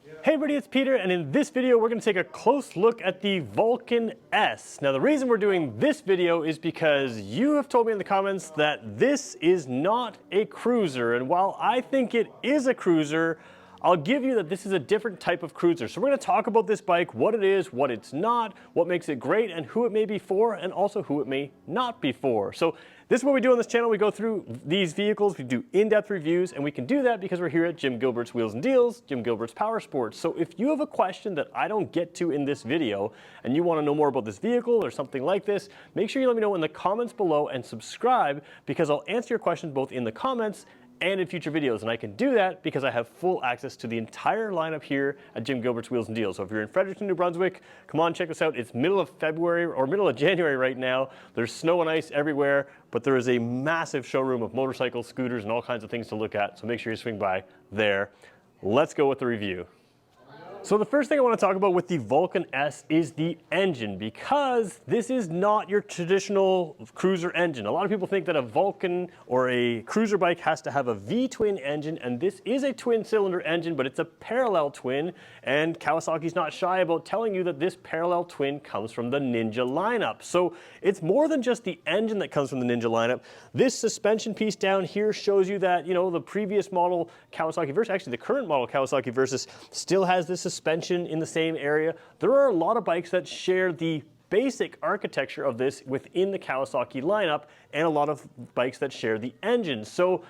Hey everybody, it's Peter, and in this video we're going to take a close look at the Vulcan S. Now the reason we're doing this video is because you have told me in the comments that this is not a cruiser, and while I think it is a cruiser, I'll give you that this is a different type of cruiser. So we're going to talk about this bike, what it is, what it's not, what makes it great, and who it may be for, and also who it may not be for. So this is what we do on this channel. We go through these vehicles, we do in-depth reviews, and we can do that because we're here at Jim Gilbert's Wheels and Deals, Jim Gilbert's Power Sports. So if you have a question that I don't get to in this video, and you want to know more about this vehicle or something like this, make sure you let me know in the comments below and subscribe, because I'll answer your questions both in the comments and in future videos, and I can do that because I have full access to the entire lineup here at Jim Gilbert's Wheels and Deals. So if you're in Fredericton, New Brunswick, come on, check this out. It's middle of February or middle of January right now. There's snow and ice everywhere, but there is a massive showroom of motorcycles, scooters, and all kinds of things to look at, so make sure you swing by there. Let's go with the review. So the first thing I want to talk about with the Vulcan S is the engine, because this is not your traditional cruiser engine. A lot of people think that a Vulcan or a cruiser bike has to have a V-twin engine, and this is a twin-cylinder engine, but it's a parallel twin, and Kawasaki's not shy about telling you that this parallel twin comes from the Ninja lineup. So it's more than just the engine that comes from the Ninja lineup. This suspension piece down here shows you that, you know, the previous model Kawasaki Versus, actually the current model Kawasaki Versus, still has this suspension in the same area. There are a lot of bikes that share the basic architecture of this within the Kawasaki lineup, and a lot of bikes that share the engine. So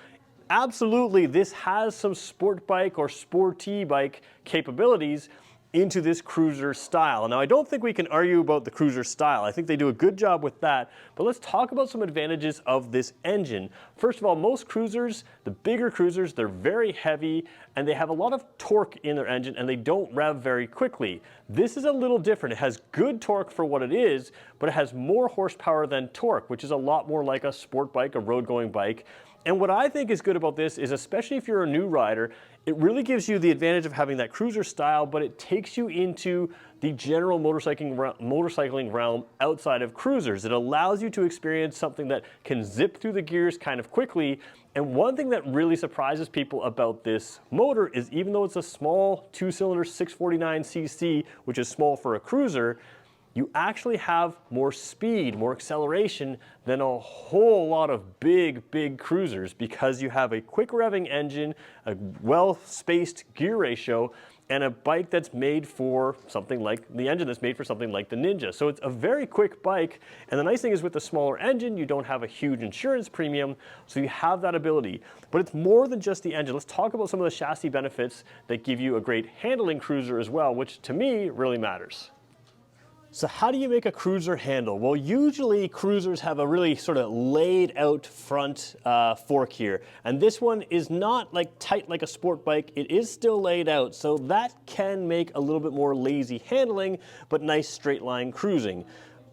absolutely, this has some sport bike or sporty bike capabilities into this cruiser style. Now, I don't think we can argue about the cruiser style. I think they do a good job with that, but let's talk about some advantages of this engine. First of all, most cruisers, the bigger cruisers, they're very heavy and they have a lot of torque in their engine and they don't rev very quickly. This is a little different. It has good torque for what it is, but it has more horsepower than torque, which is a lot more like a sport bike, a road-going bike. And what I think is good about this is, especially if you're a new rider, it really gives you the advantage of having that cruiser style, but it takes you into the general motorcycling realm outside of cruisers. It allows you to experience something that can zip through the gears kind of quickly. And one thing that really surprises people about this motor is, even though it's a small two-cylinder 649cc, which is small for a cruiser, you actually have more speed, more acceleration than a whole lot of big cruisers, because you have a quick revving engine, a well-spaced gear ratio, and a bike that's made for something like the engine that's made for something like the Ninja. So it's a very quick bike, and the nice thing is with the smaller engine, you don't have a huge insurance premium, so you have that ability. But it's more than just the engine. Let's talk about some of the chassis benefits that give you a great handling cruiser as well, which to me really matters. So how do you make a cruiser handle? Well, usually cruisers have a really sort of laid out front fork here. And this one is not like tight like a sport bike. It is still laid out. So that can make a little bit more lazy handling, but nice straight line cruising.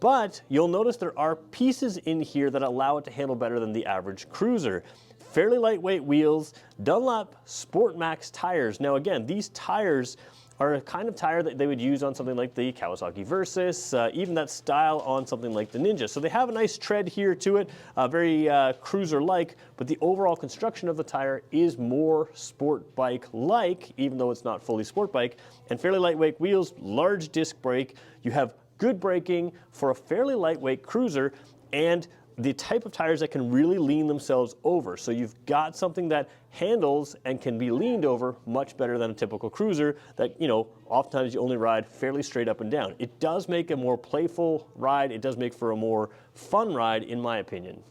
But you'll notice there are pieces in here that allow it to handle better than the average cruiser. Fairly lightweight wheels, Dunlop Sport Max tires. Now again, these tires are a kind of tire that they would use on something like the Kawasaki Versus, even that style on something like the Ninja. So they have a nice tread here to it, very cruiser-like, but the overall construction of the tire is more sport bike-like, even though it's not fully sport bike, and fairly lightweight wheels, large disc brake. You have good braking for a fairly lightweight cruiser, and the type of tires that can really lean themselves over. So you've got something that handles and can be leaned over much better than a typical cruiser that, you know, oftentimes you only ride fairly straight up and down. It does make a more playful ride. It does make for a more fun ride, in my opinion.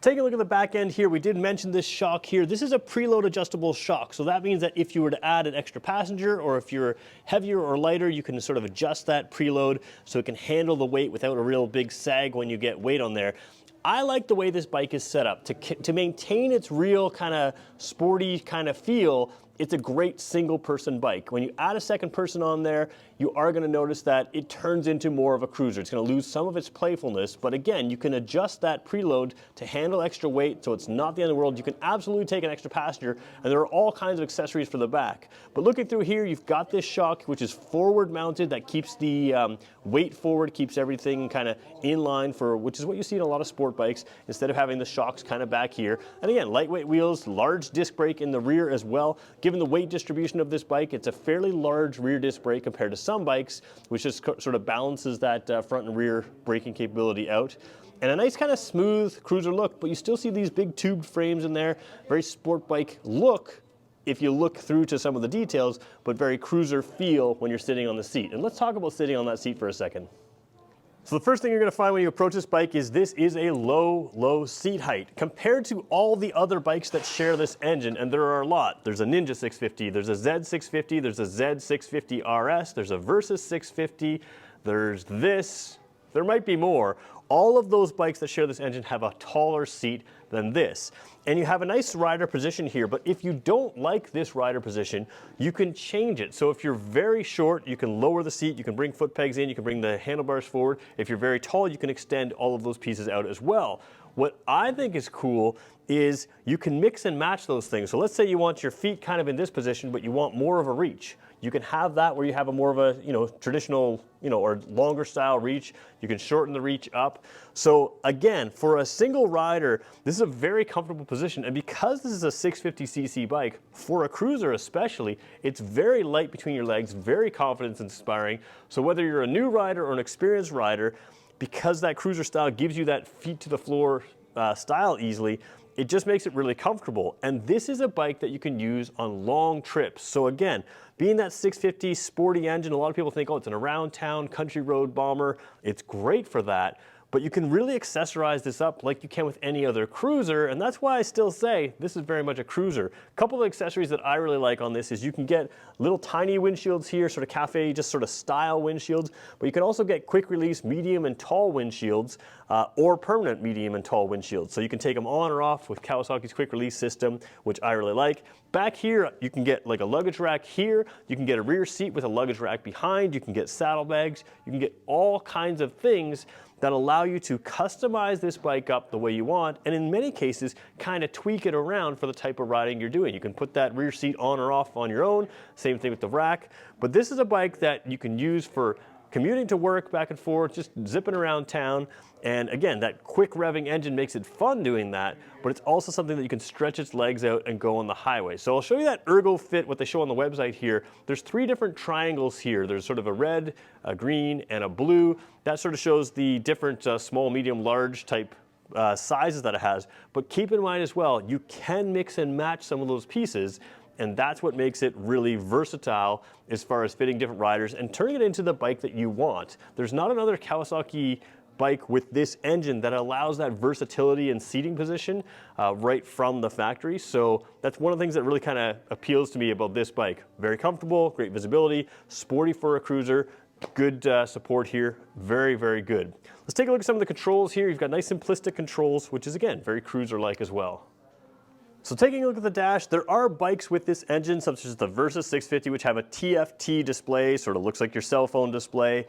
Take a look at the back end here. We did mention this shock here. This is a preload adjustable shock. So that means that if you were to add an extra passenger, or if you're heavier or lighter, you can sort of adjust that preload so it can handle the weight without a real big sag when you get weight on there. I like the way this bike is set up. To maintain its real kind of sporty kind of feel, it's a great single person bike. When you add a second person on there, you are going to notice that it turns into more of a cruiser. It's going to lose some of its playfulness, but again, you can adjust that preload to handle extra weight, so it's not the end of the world. You can absolutely take an extra passenger, and there are all kinds of accessories for the back. But looking through here, you've got this shock, which is forward mounted, that keeps the weight forward, keeps everything kind of in line, for which is what you see in a lot of sport bikes, instead of having the shocks kind of back here. And again, lightweight wheels, large disc brake in the rear as well, given the weight distribution of this bike, it's a fairly large rear disc brake compared to some bikes, which just sort of balances that front and rear braking capability out. And a nice kind of smooth cruiser look, but you still see these big tubed frames in there, very sport bike look if you look through to some of the details, but very cruiser feel when you're sitting on the seat. And let's talk about sitting on that seat for a second. So the first thing you're going to find when you approach this bike is this is a low seat height. Compared to all the other bikes that share this engine, and there are a lot. There's a Ninja 650, there's a Z650, there's a Z650 RS, there's a Versys 650, there's this, there might be more. All of those bikes that share this engine have a taller seat than this. And you have a nice rider position here, but if you don't like this rider position, you can change it. So if you're very short, you can lower the seat, you can bring foot pegs in, you can bring the handlebars forward. If you're very tall, you can extend all of those pieces out as well. What I think is cool is you can mix and match those things. So let's say you want your feet kind of in this position, but you want more of a reach. You can have that where you have a more of a, traditional, or longer style reach. You can shorten the reach up. So again, for a single rider, this is a very comfortable position. And because this is a 650cc bike, for a cruiser especially, it's very light between your legs, very confidence inspiring. So whether you're a new rider or an experienced rider, because that cruiser style gives you that feet to the floor style easily, it just makes it really comfortable. And this is a bike that you can use on long trips. So again, being that 650 sporty engine, a lot of people think, oh, it's an around town country road bomber. It's great for that. But you can really accessorize this up like you can with any other cruiser, and that's why I still say this is very much a cruiser. A couple of accessories that I really like on this is you can get little tiny windshields here, sort of cafe, just sort of style windshields, but you can also get quick release medium and tall windshields or permanent medium and tall windshields. So you can take them on or off with Kawasaki's quick release system, which I really like. Back here, you can get like a luggage rack here, you can get a rear seat with a luggage rack behind, you can get saddlebags, you can get all kinds of things that allow you to customize this bike up the way you want, and in many cases, kind of tweak it around for the type of riding you're doing. You can put that rear seat on or off on your own, same thing with the rack, but this is a bike that you can use for commuting to work back and forth, just zipping around town. And again, that quick revving engine makes it fun doing that, but it's also something that you can stretch its legs out and go on the highway. So I'll show you that ergo fit, what they show on the website here. There's 3 different triangles here. There's sort of a red, a green, and a blue. That sort of shows the different small, medium, large type sizes that it has. But keep in mind as well, you can mix and match some of those pieces, and that's what makes it really versatile as far as fitting different riders and turning it into the bike that you want. There's not another Kawasaki bike with this engine that allows that versatility and seating position right from the factory. So that's one of the things that really kind of appeals to me about this bike. Very comfortable, great visibility, sporty for a cruiser, good support here, very, very good. Let's take a look at some of the controls here. You've got nice simplistic controls, which is again, very cruiser-like as well. So taking a look at the dash, there are bikes with this engine, such as the Versys 650, which have a TFT display, sort of looks like your cell phone display.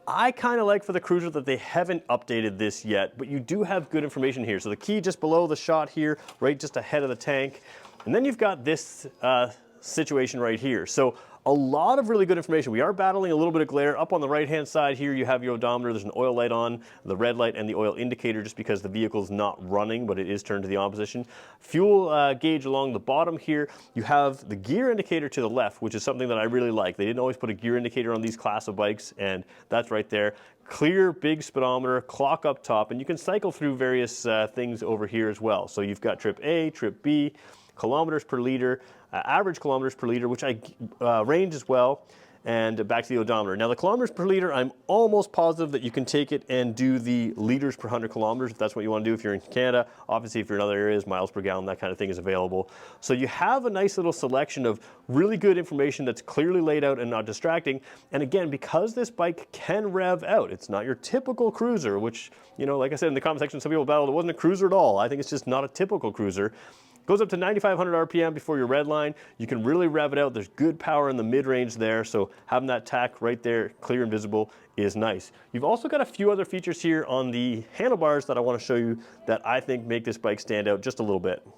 I kind of like for the cruiser that they haven't updated this yet, but you do have good information here. So the key just below the shot here, right just ahead of the tank. And then you've got this situation right here. So a lot of really good information. We are battling a little bit of glare. Up on the right-hand side here, you have your odometer. There's an oil light on, the red light, and the oil indicator just because the vehicle's not running, but it is turned to the on position. Fuel gauge along the bottom here. You have the gear indicator to the left, which is something that I really like. They didn't always put a gear indicator on these class of bikes, and that's right there. Clear, big speedometer, clock up top, and you can cycle through various things over here as well. So you've got trip A, trip B, kilometers per liter, average kilometers per liter, which I range as well, and back to the odometer. Now the kilometers per liter, I'm almost positive that you can take it and do the liters per 100 kilometers if that's what you want to do if you're in Canada. Obviously if you're in other areas, miles per gallon, that kind of thing is available. So you have a nice little selection of really good information that's clearly laid out and not distracting. And again, because this bike can rev out, it's not your typical cruiser, which, like I said in the comment section, some people battled, it wasn't a cruiser at all. I think it's just not a typical cruiser. Goes up to 9,500 RPM before your red line. You can really rev it out. There's good power in the mid-range there, so having that tack right there, clear and visible, is nice. You've also got a few other features here on the handlebars that I want to show you that I think make this bike stand out just a little bit.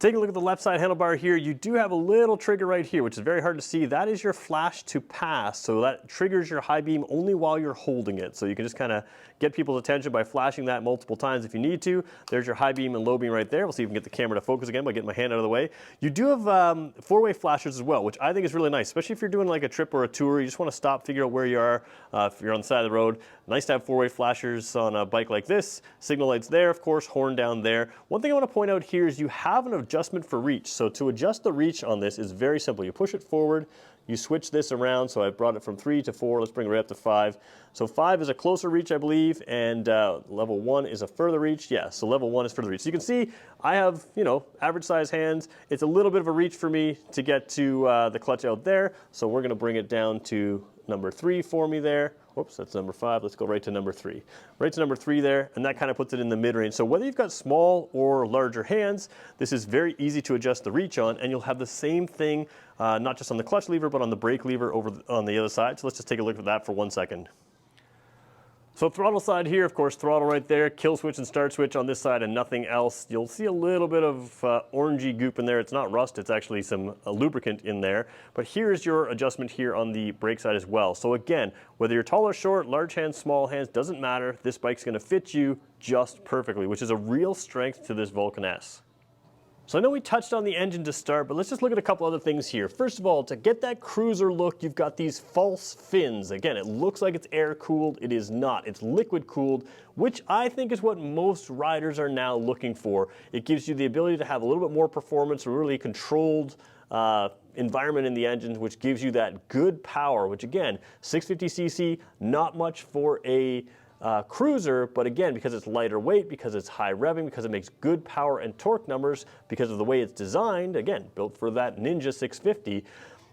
Taking a look at the left side handlebar here, you do have a little trigger right here, which is very hard to see. That is your flash to pass. So that triggers your high beam only while you're holding it. So you can just kind of get people's attention by flashing that multiple times if you need to. There's your high beam and low beam right there. We'll see if we can get the camera to focus again by getting my hand out of the way. You do have four-way flashers as well, which I think is really nice, especially if you're doing like a trip or a tour. You just want to stop, figure out where you are. If you're on the side of the road, nice to have four-way flashers on a bike like this. Signal lights there, of course, horn down there. One thing I want to point out here is you have an adjustment for reach. So to adjust the reach on this is very simple. You push it forward, you switch this around. So I brought it from 3 to 4. Let's bring it right up to 5. So 5 is a closer reach, I believe, and level 1 is a further reach. Yeah, so level 1 is further reach. So you can see I have, you know, average size hands. It's a little bit of a reach for me to get to the clutch out there. So we're going to bring it down to number 3 for me there. Whoops, that's number 5. Let's go right to number 3. Right to number 3 there, and that kind of puts it in the mid-range. So whether you've got small or larger hands, this is very easy to adjust the reach on, and you'll have the same thing, not just on the clutch lever, but on the brake lever over on the other side. So let's just take a look at that for 1 second. So throttle side here, of course, throttle right there, kill switch and start switch on this side and nothing else. You'll see a little bit of orangey goop in there. It's not rust, it's actually some lubricant in there. But here's your adjustment here on the brake side as well. So again, whether you're tall or short, large hands, small hands, doesn't matter. This bike's gonna fit you just perfectly, which is a real strength to this Vulcan S. So I know we touched on the engine to start, but let's just look at a couple other things here. First of all, to get that cruiser look, you've got these false fins. Again, it looks like it's air-cooled. It is not. It's liquid-cooled, which I think is what most riders are now looking for. It gives you the ability to have a little bit more performance, a really controlled environment in the engine, which gives you that good power, which again, 650cc, not much for a cruiser, but again, because it's lighter weight, because it's high revving, because it makes good power and torque numbers, because of the way it's designed, again, built for that Ninja 650,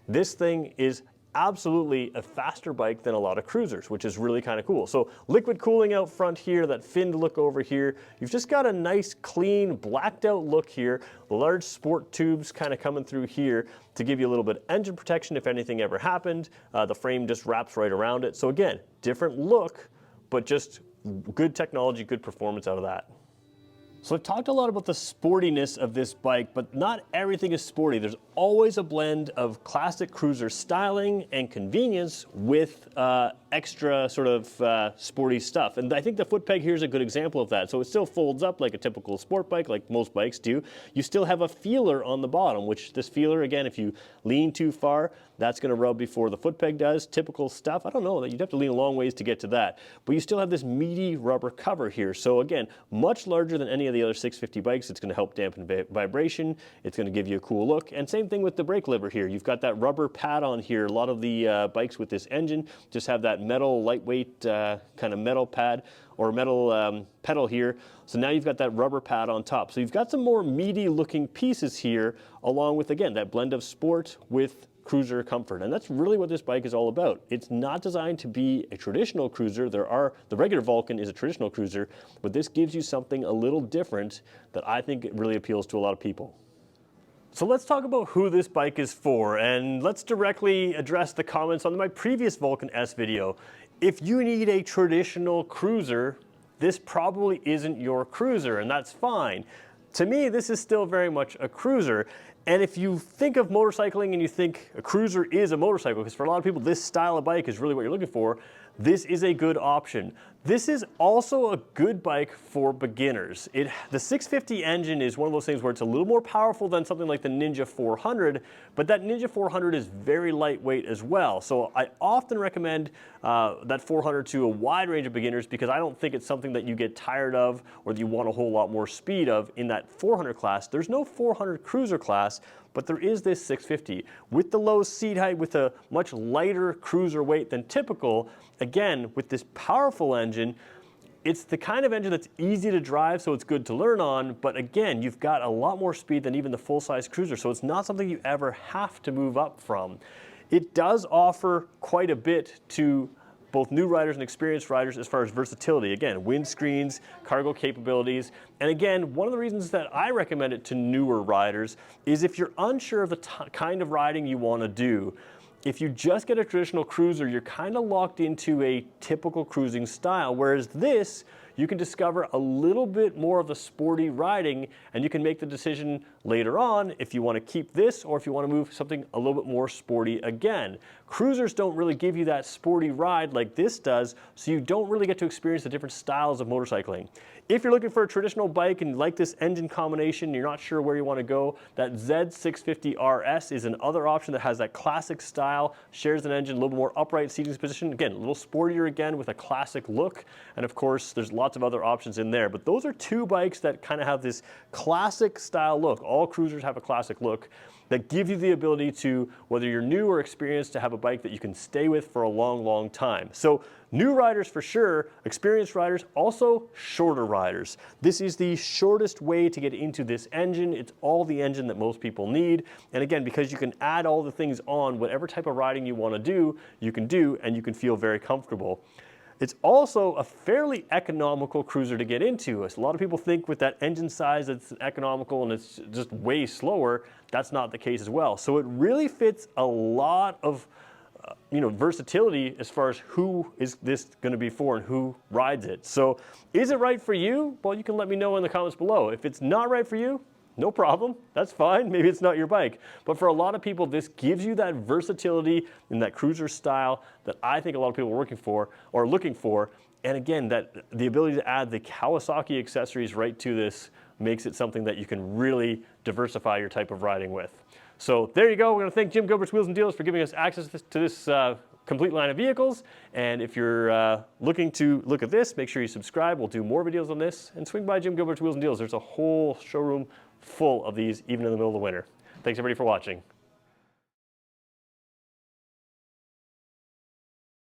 this thing is absolutely a faster bike than a lot of cruisers, which is really kind of cool. So liquid cooling out front here, that finned look over here. You've just got a nice, clean, blacked out look here. The large sport tubes kind of coming through here to give you a little bit of engine protection if anything ever happened. The frame just wraps right around it. So again, different look, but just good technology, good performance out of that. So I've talked a lot about the sportiness of this bike, but not everything is sporty. There's always a blend of classic cruiser styling and convenience with extra sort of sporty stuff. And I think the foot peg here is a good example of that. So it still folds up like a typical sport bike, like most bikes do. You still have a feeler on the bottom, which this feeler, again, if you lean too far, that's going to rub before the foot peg does. Typical stuff. I don't know, you'd have to lean a long ways to get to that. But you still have this meaty rubber cover here. So again, much larger than any of the other 650 bikes. It's going to help dampen vibration. It's going to give you a cool look. And same thing with the brake lever here. You've got that rubber pad on here. A lot of the bikes with this engine just have that metal, lightweight kind of metal pad or metal pedal here. So now you've got that rubber pad on top. So you've got some more meaty looking pieces here, along with, again, that blend of sport with cruiser comfort. And that's really what this bike is all about. It's not designed to be a traditional cruiser. The regular Vulcan is a traditional cruiser, but this gives you something a little different that I think really appeals to a lot of people. So let's talk about who this bike is for, and let's directly address the comments on my previous Vulcan S video. If you need a traditional cruiser, this probably isn't your cruiser, and that's fine. To me, this is still very much a cruiser. And if you think of motorcycling and you think a cruiser is a motorcycle, because for a lot of people this style of bike is really what you're looking for, this is a good option. This is also a good bike for beginners. The 650 engine is one of those things where it's a little more powerful than something like the Ninja 400, but that Ninja 400 is very lightweight as well. So I often recommend that 400 to a wide range of beginners because I don't think it's something that you get tired of or that you want a whole lot more speed of in that 400 class. There's no 400 cruiser class, but there is this 650. With the low seat height, with a much lighter cruiser weight than typical, again, with this powerful engine, it's the kind of engine that's easy to drive, so it's good to learn on, but again, you've got a lot more speed than even the full-size cruiser, so it's not something you ever have to move up from. It does offer quite a bit to both new riders and experienced riders as far as versatility. Again, windscreens, cargo capabilities, and again, one of the reasons that I recommend it to newer riders is if you're unsure of the kind of riding you want to do. If you just get a traditional cruiser, you're kind of locked into a typical cruising style, whereas this, you can discover a little bit more of the sporty riding, and you can make the decision later on if you want to keep this or if you want to move something a little bit more sporty again. Cruisers don't really give you that sporty ride like this does, so you don't really get to experience the different styles of motorcycling. If you're looking for a traditional bike and you like this engine combination, you're not sure where you want to go, that Z650 RS is another option that has that classic style, shares an engine, a little more upright seating position. Again, a little sportier again with a classic look. And of course, there's lots of other options in there. But those are two bikes that kind of have this classic style look. All cruisers have a classic look that give you the ability to, whether you're new or experienced, to have a bike that you can stay with for a long, long time. So new riders for sure, experienced riders, also shorter riders. This is the shortest way to get into this engine. It's all the engine that most people need. And again, because you can add all the things on, whatever type of riding you want to do, and you can feel very comfortable. It's also a fairly economical cruiser to get into. A lot of people think with that engine size it's economical and it's just way slower. That's not the case as well. So it really fits a lot of versatility as far as who is this going to be for and who rides it. So is it right for you? Well, you can let me know in the comments below. If it's not right for you, no problem, that's fine, maybe it's not your bike. But for a lot of people, this gives you that versatility and that cruiser style that I think a lot of people are looking for. And again, that the ability to add the Kawasaki accessories right to this makes it something that you can really diversify your type of riding with. So there you go, we're gonna thank Jim Gilbert's Wheels and Deals for giving us access to this complete line of vehicles. And if you're looking to look at this, make sure you subscribe. We'll do more videos on this, and swing by Jim Gilbert's Wheels and Deals. There's a whole showroom full of these, even in the middle of the winter. Thanks everybody for watching.